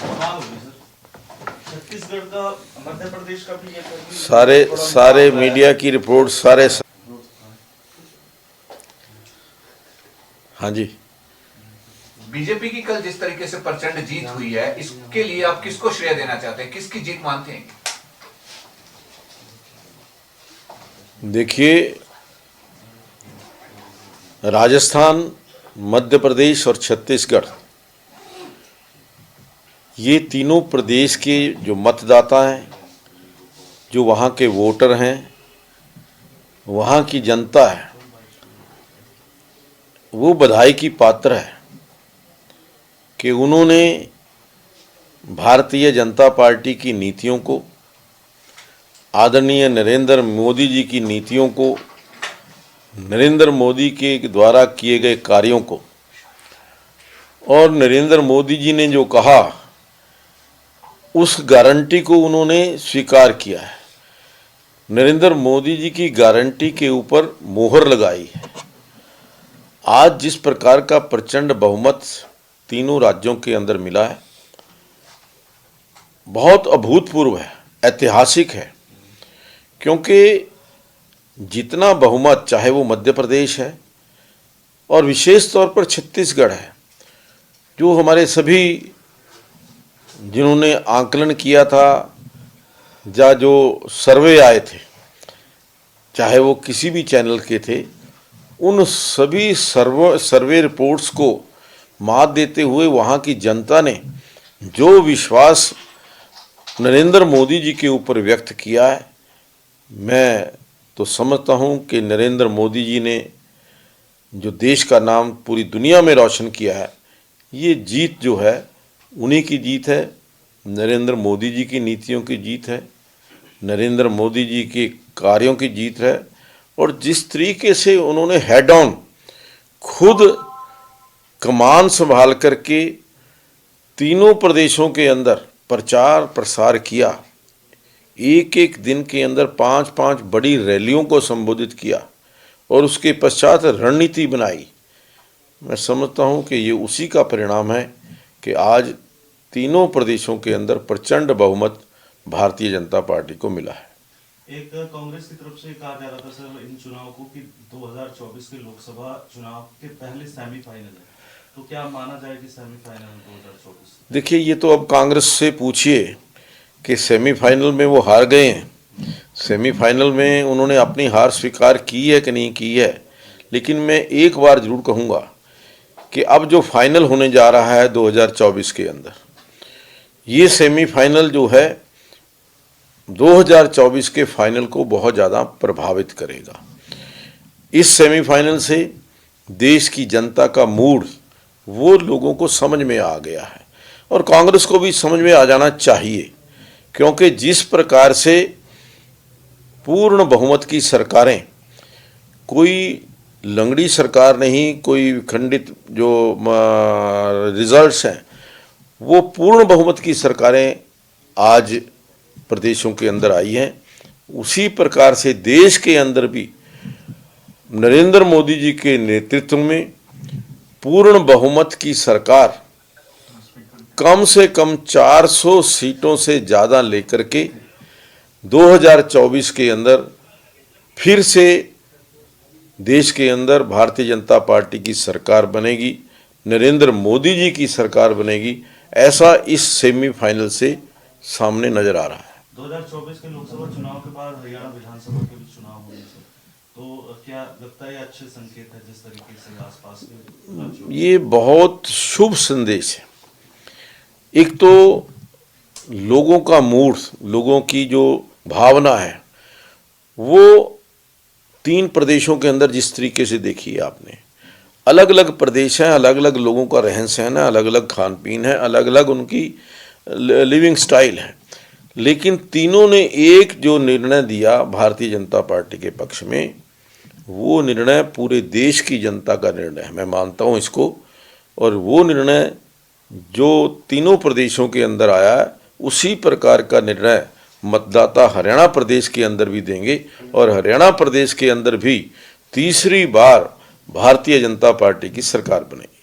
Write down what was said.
कमाल होगी सर। छत्तीसगढ़ का, मध्य प्रदेश का भी ये सारे मीडिया की रिपोर्ट सारे। हाँ जी, बीजेपी की कल जिस तरीके से प्रचंड जीत हुई है, इसके लिए आप किसको श्रेय देना चाहते हैं, किसकी जीत मानते हैं? देखिए, राजस्थान, मध्य प्रदेश और छत्तीसगढ़, ये तीनों प्रदेश के जो मतदाता हैं, जो वहाँ के वोटर हैं, वहाँ की जनता है, वो बधाई की पात्र है कि उन्होंने भारतीय जनता पार्टी की नीतियों को, आदरणीय नरेंद्र मोदी जी की नीतियों को, नरेंद्र मोदी के द्वारा किए गए कार्यों को, और नरेंद्र मोदी जी ने जो कहा उस गारंटी को उन्होंने स्वीकार किया है। नरेंद्र मोदी जी की गारंटी के ऊपर मोहर लगाई है। आज जिस प्रकार का प्रचंड बहुमत तीनों राज्यों के अंदर मिला है, बहुत अभूतपूर्व है, ऐतिहासिक है, क्योंकि जितना बहुमत, चाहे वो मध्य प्रदेश है और विशेष तौर पर छत्तीसगढ़ है, जो हमारे सभी जिन्होंने आंकलन किया था या जो सर्वे आए थे, चाहे वो किसी भी चैनल के थे, उन सभी सर्वे रिपोर्ट्स को मात देते हुए वहाँ की जनता ने जो विश्वास नरेंद्र मोदी जी के ऊपर व्यक्त किया है, मैं तो समझता हूँ कि नरेंद्र मोदी जी ने जो देश का नाम पूरी दुनिया में रोशन किया है, ये जीत जो है उन्हीं की जीत है, नरेंद्र मोदी जी की नीतियों की जीत है, नरेंद्र मोदी जी के कार्यों की जीत है। और जिस तरीके से उन्होंने हेड ऑन खुद कमान संभाल करके तीनों प्रदेशों के अंदर प्रचार प्रसार किया, एक एक दिन के अंदर 5-5 बड़ी रैलियों को संबोधित किया और उसके पश्चात रणनीति बनाई, मैं समझता हूं कि ये उसी का परिणाम है कि आज तीनों प्रदेशों के अंदर प्रचंड बहुमत भारतीय जनता पार्टी को मिला है। एक कांग्रेस की तरफ से कहा जा रहा था सर इन चुनाव को कि 2024 के लोकसभा चुनाव के पहले सेमीफाइनल है, तो क्या माना जाए कि सेमीफाइनल 2024? देखिए, ये तो अब कांग्रेस से पूछिए कि सेमीफाइनल में वो हार गए हैं, सेमीफाइनल में उन्होंने अपनी हार स्वीकार की है कि नहीं की है। लेकिन मैं एक बार जरूर कहूँगा कि अब जो फाइनल होने जा रहा है 2024 के अंदर, ये सेमीफाइनल जो है 2024 के फाइनल को बहुत ज़्यादा प्रभावित करेगा। इस सेमीफाइनल से देश की जनता का मूड वो लोगों को समझ में आ गया है और कांग्रेस को भी समझ में आ जाना चाहिए, क्योंकि जिस प्रकार से पूर्ण बहुमत की सरकारें, कोई लंगड़ी सरकार नहीं, कोई खंडित जो रिजल्ट्स हैं, वो पूर्ण बहुमत की सरकारें आज प्रदेशों के अंदर आई हैं, उसी प्रकार से देश के अंदर भी नरेंद्र मोदी जी के नेतृत्व में पूर्ण बहुमत की सरकार कम से कम 400 सीटों से ज़्यादा लेकर के 2024 के अंदर फिर से देश के अंदर भारतीय जनता पार्टी की सरकार बनेगी, नरेंद्र मोदी जी की सरकार बनेगी, ऐसा इस सेमीफाइनल से सामने नजर आ रहा है। 2024 के लोकसभा चुनाव के बाद हरियाणा विधानसभा के भी चुनाव होने से, तो क्या लगता है अच्छे संकेत है जिस तरीके से आसपास के राज्यों? ये बहुत शुभ संदेश है। एक तो लोगों का मूड, लोगों की जो भावना है, वो तीन प्रदेशों के अंदर जिस तरीके से देखी है आपने, अलग अलग प्रदेश हैं, अलग अलग लोगों का रहन सहन है, अलग अलग खान पीन है, अलग अलग उनकी लिविंग स्टाइल है, लेकिन तीनों ने एक जो निर्णय दिया भारतीय जनता पार्टी के पक्ष में, वो निर्णय पूरे देश की जनता का निर्णय है, मैं मानता हूँ इसको। और वो निर्णय जो तीनों प्रदेशों के अंदर आया है, उसी प्रकार का निर्णय मतदाता हरियाणा प्रदेश के अंदर भी देंगे और हरियाणा प्रदेश के अंदर भी तीसरी बार भारतीय जनता पार्टी की सरकार बनेगी।